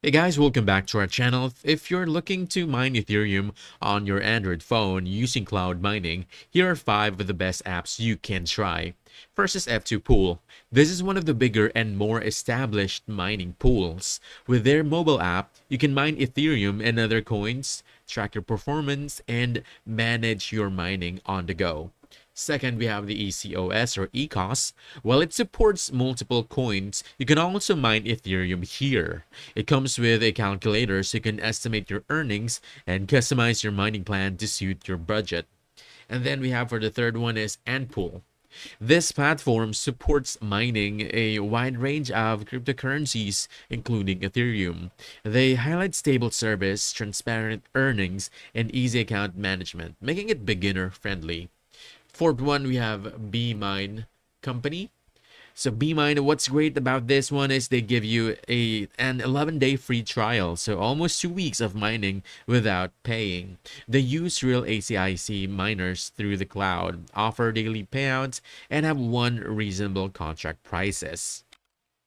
Hey guys, welcome back to our channel. If you're looking to mine Ethereum on your Android phone using cloud mining, here are 5 of the best apps you can try. First is F2 Pool. This is one of the bigger and more established mining pools. With their mobile app, you can mine Ethereum and other coins, track your performance, and manage your mining on the go. Second, we have the ECOS or ECOS. While it supports multiple coins, you can also mine Ethereum here. It comes with a calculator so you can estimate your earnings and customize your mining plan to suit your budget. And then we have for the third one is Antpool. This platform supports mining a wide range of cryptocurrencies, including Ethereum. They highlight stable service, transparent earnings, and easy account management, making it beginner friendly. Fourth one, we have BMine Company. So BMine, what's great about this one is they give you an 11-day free trial, so almost 2 weeks of mining without paying. They use real ACIC miners through the cloud, offer daily payouts, and have one reasonable contract prices.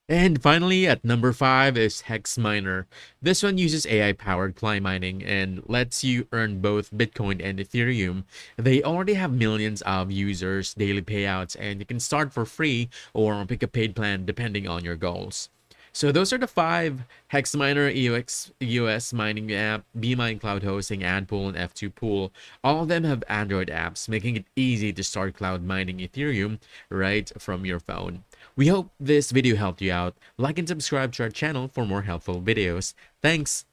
And finally, at number 5 is Hex Miner. This one uses AI-powered Climb mining and lets you earn both Bitcoin and Ethereum. They already have millions of users, daily payouts, and you can start for free or pick a paid plan depending on your goals. So those are the 5: Hex Miner, EOS mining app, BMine cloud hosting, AdPool, and F2 Pool. All of them have Android apps, making it easy to start cloud mining Ethereum right from your phone. We hope this video helped you out. Like and subscribe to our channel for more helpful videos. Thanks!